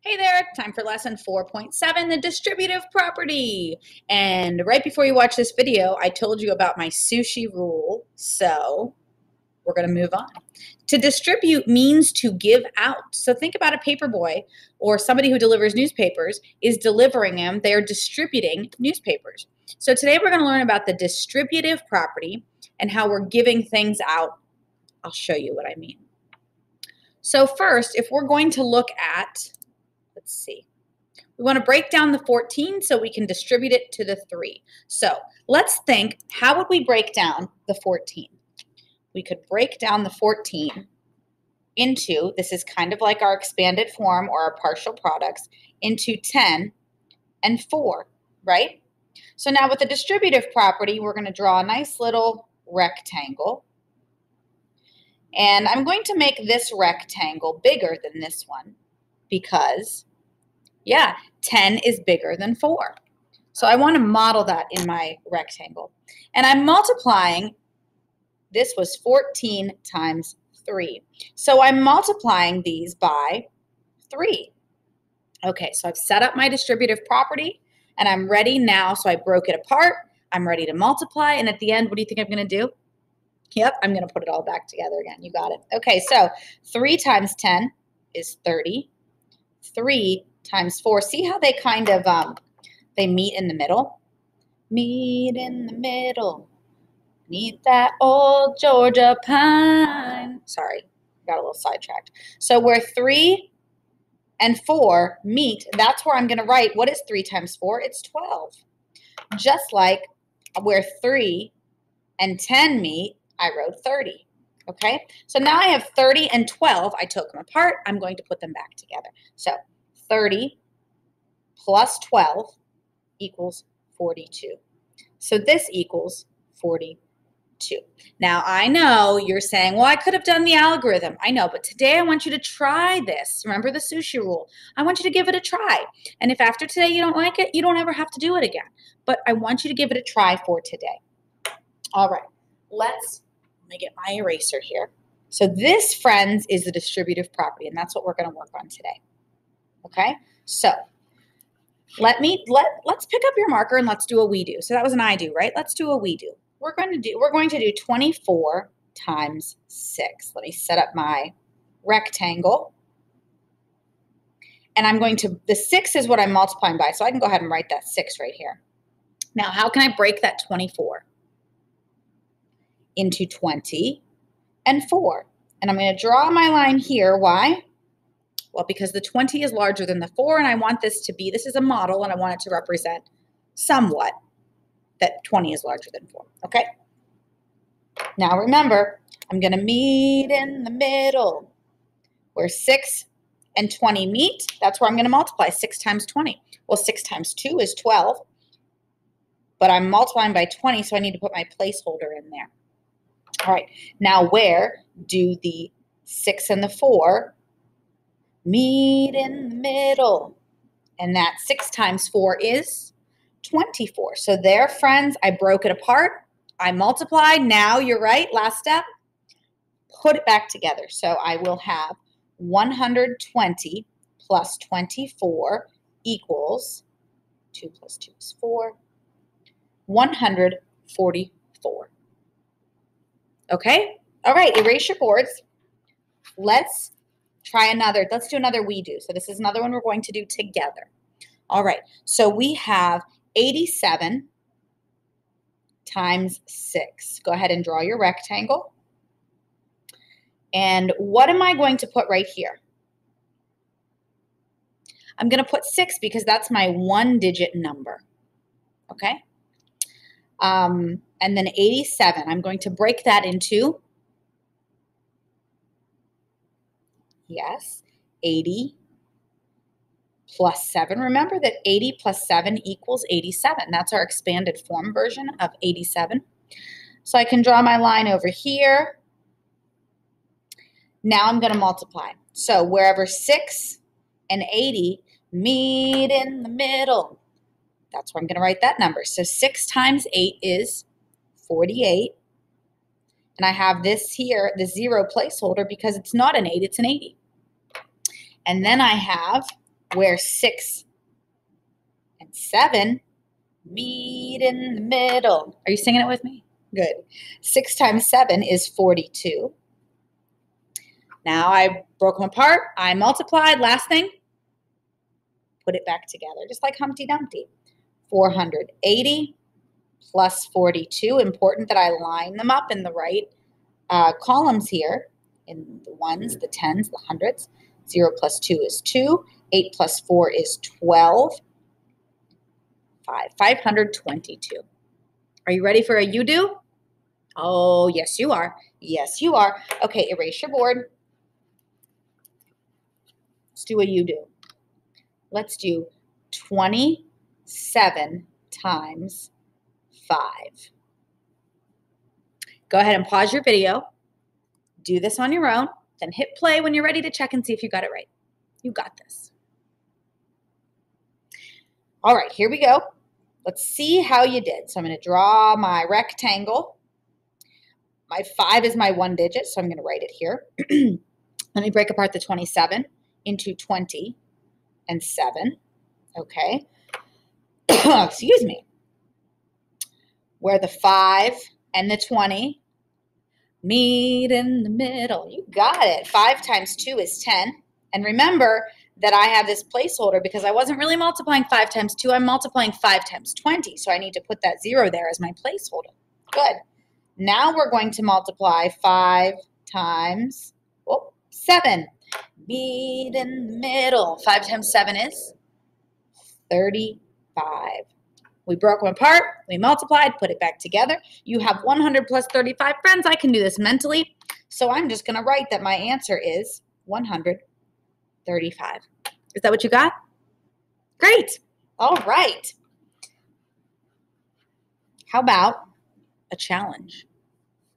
Hey there, time for lesson 4.7, the distributive property. And right before you watch this video, I told you about my sushi rule, so we're going to move on. To distribute means to give out. So think about a paper boy or somebody who delivers newspapers is delivering them. They're distributing newspapers. So today we're going to learn about the distributive property and how we're giving things out. I'll show you what I mean. So first, if we're going to look at, let's see. We want to break down the 14 so we can distribute it to the 3. So let's think, how would we break down the 14? We could break down the 14 into, this is kind of like our expanded form or our partial products, into 10 and 4, right? So now with the distributive property, we're going to draw a nice little rectangle. And I'm going to make this rectangle bigger than this one because, yeah, 10 is bigger than 4. So I want to model that in my rectangle. And I'm multiplying, this was 14 times 3. So I'm multiplying these by 3. Okay, so I've set up my distributive property and I'm ready now. So I broke it apart. I'm ready to multiply. And at the end, what do you think I'm going to do? Yep, I'm going to put it all back together again. You got it. Okay, so 3 times 10 is 30. 3 times 4. See how they kind of, they meet in the middle? Meet in the middle. Meet that old Georgia pine. Sorry, got a little sidetracked. So where 3 and 4 meet, that's where I'm going to write, what is 3 times 4? It's 12. Just like where 3 and 10 meet, I wrote 30. Okay, so now I have 30 and 12. I took them apart. I'm going to put them back together. So 30 plus 12 equals 42. So this equals 42. Now I know you're saying, well, I could have done the algorithm. I know, but today I want you to try this. Remember the sushi rule. I want you to give it a try. And if after today you don't like it, you don't ever have to do it again. But I want you to give it a try for today. All right, let me get my eraser here. So this, friends, is the distributive property, and that's what we're going to work on today. Okay, so let's pick up your marker and let's do a we do. So that was an I do, right? Let's do a we do. We're going to do 24 times 6. Let me set up my rectangle. And I'm going to, the 6 is what I'm multiplying by, so I can go ahead and write that 6 right here. Now, how can I break that 24? Into 20 and 4. And I'm going to draw my line here. Why? Well, because the 20 is larger than the 4, and I want this to be, this is a model, and I want it to represent somewhat that 20 is larger than 4. Okay? Now remember, I'm going to meet in the middle. Where 6 and 20 meet, that's where I'm going to multiply. 6 times 20. Well, 6 times 2 is 12. But I'm multiplying by 20, so I need to put my placeholder in there. All right, now where do the 6 and the 4 meet in the middle? And that 6 times 4 is 24. So there, friends, I broke it apart. I multiplied. Now you're right. Last step, put it back together. So I will have 120 plus 24 equals 2 plus 2 is 4, 144. Okay? All right, erase your boards. Let's try another. Let's do another we do. So this is another one we're going to do together. All right, so we have 87 times 6. Go ahead and draw your rectangle. And what am I going to put right here? I'm going to put 6 because that's my 1-digit number. Okay? And then 87, I'm going to break that into, yes, 80 plus 7. Remember that 80 plus 7 equals 87. That's our expanded form version of 87. So I can draw my line over here. Now I'm going to multiply. So wherever 6 and 80 meet in the middle, that's where I'm going to write that number. So 6 times 8 is 48. And I have this here, the 0 placeholder, because it's not an 8, it's an 80. And then I have where 6 and 7 meet in the middle. Are you singing it with me? Good. 6 times 7 is 42. Now I broke them apart. I multiplied. Last thing, put it back together, just like Humpty Dumpty. 480 plus 42. Important that I line them up in the right columns here, in the ones, the tens, the hundreds. 0 plus 2 is 2. 8 plus 4 is 12. 522. Are you ready for a you do? Oh, yes, you are. Yes, you are. Okay, erase your board. Let's do a you do. Let's do 27 times 5. Go ahead and pause your video. Do this on your own. Then hit play when you're ready to check and see if you got it right. You got this. All right, here we go. Let's see how you did. So I'm going to draw my rectangle. My 5 is my 1 digit, so I'm going to write it here. Let me break apart the 27 into 20 and 7. Okay. Excuse me. Where the 5 and the 20 meet in the middle. You got it. 5 times 2 is 10. And remember that I have this placeholder because I wasn't really multiplying 5 times 2. I'm multiplying 5 times 20. So I need to put that 0 there as my placeholder. Good. Now we're going to multiply 5 times 7. Meet in the middle. 5 times 7 is 35. We broke them apart. We multiplied, put it back together. You have 100 plus 35. Friends, I can do this mentally. So I'm just going to write that my answer is 135. Is that what you got? Great. All right. How about a challenge?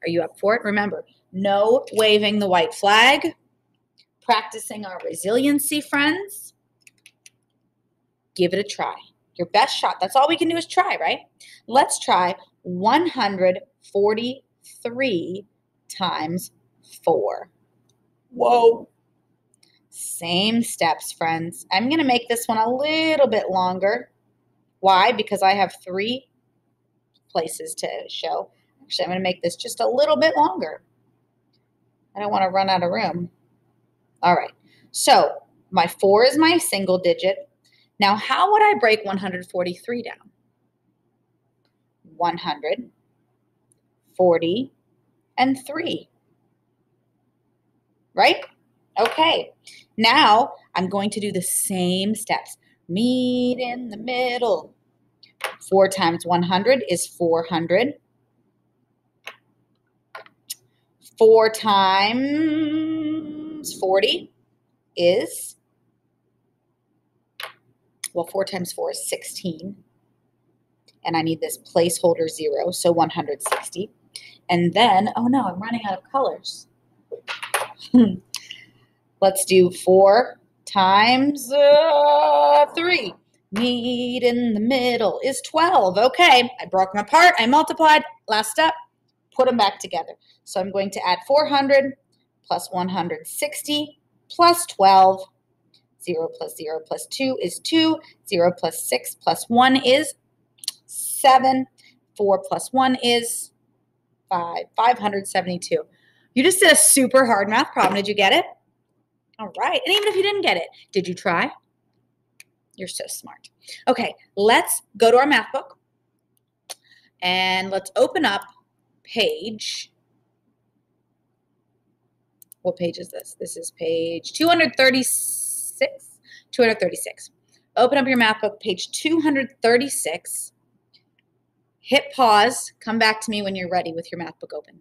Are you up for it? Remember, no waving the white flag. Practicing our resiliency, friends. Give it a try. Your best shot. That's all we can do is try, right? Let's try 143 times 4. Whoa. Same steps, friends. I'm going to make this one a little bit longer. Why? Because I have 3 places to show. Actually, I'm going to make this just a little bit longer. I don't want to run out of room. All right. So my 4 is my single digit. Now, how would I break 143 down? 140 and 3. Right? Okay. Now I'm going to do the same steps. Meet in the middle. 4 times 100 is 400. 4 times 40 is, 4 times 4 is 16. And I need this placeholder 0, so 160. And then, oh no, I'm running out of colors. Let's do 4 times 3. Meet in the middle is 12. Okay, I broke them apart. I multiplied. Last step, put them back together. So I'm going to add 400 plus 160 plus 12. 0 plus 0 plus 2 is 2. 0 plus 6 plus 1 is 7. 4 plus 1 is 5. 572. You just did a super hard math problem. Did you get it? All right. And even if you didn't get it, did you try? You're so smart. Okay, let's go to our math book. And let's open up page. What page is this? This is page 236. 236. Open up your math book, page 236. Hit pause. Come back to me when you're ready with your math book open.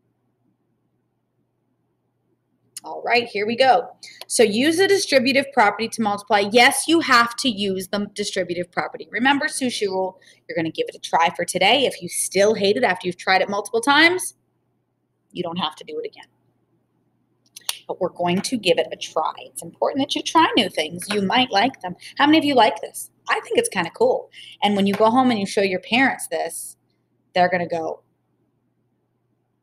All right, here we go. So use the distributive property to multiply. Yes, you have to use the distributive property. Remember sushi rule. You're going to give it a try for today. If you still hate it after you've tried it multiple times, you don't have to do it again. But we're going to give it a try. It's important that you try new things. You might like them. How many of you like this? I think it's kind of cool. And when you go home and you show your parents this, they're going to go,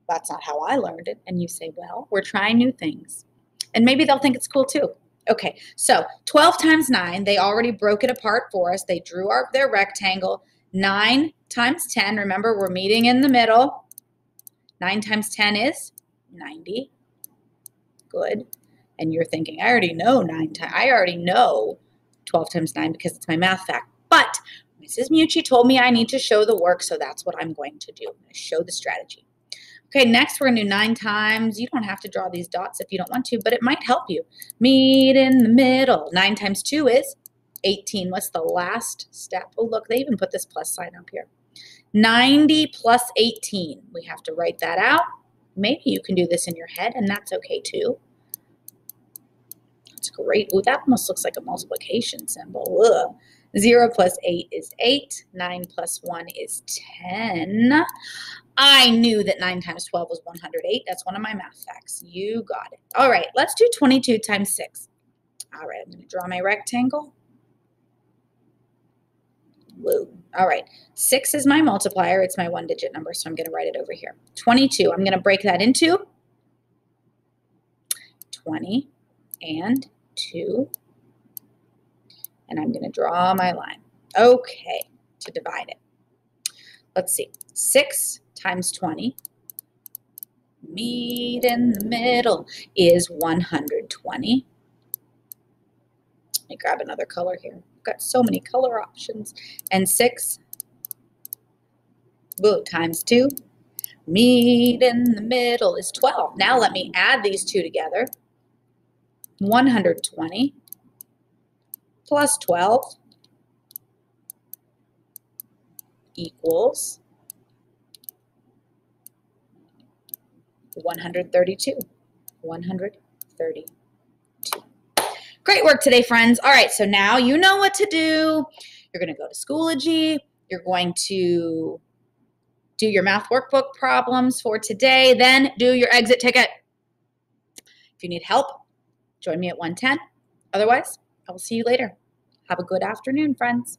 that's not how I learned it. And you say, well, we're trying new things. And maybe they'll think it's cool too. Okay, so 12 times 9, they already broke it apart for us. They drew their rectangle. 9 times 10, remember we're meeting in the middle. 9 times 10 is 90. Good. And you're thinking, I already know 12 times 9 because it's my math fact. But Mrs. Meucci told me I need to show the work, so that's what I'm going to do. I'm going to show the strategy. Okay, next we're going to do 9 times. You don't have to draw these dots if you don't want to, but it might help you. Meet in the middle. 9 times 2 is 18. What's the last step? Oh, look, they even put this plus sign up here. 90 plus 18. We have to write that out. Maybe you can do this in your head, and that's okay too. That's great. Ooh, that almost looks like a multiplication symbol. Ugh. 0 plus 8 is 8. 9 plus 1 is 10. I knew that 9 times 12 was 108. That's one of my math facts. You got it. All right, let's do 22 times 6. All right, I'm going to draw my rectangle. Woo. All right, 6 is my multiplier. It's my one-digit number, so I'm going to write it over here. 22, I'm going to break that into 20 and 2. And I'm going to draw my line. Okay, to divide it. Let's see. 6 times 20, meet in the middle, is 120. Let me grab another color here. I've got so many color options. And 6 times 2, meet in the middle, is 12. Now let me add these two together. 120 plus 12 equals 132. 132. Great work today, friends. All right, so now you know what to do. You're going to go to Schoology. You're going to do your math workbook problems for today. Then do your exit ticket. If you need help, join me at 110. Otherwise, I will see you later. Have a good afternoon, friends.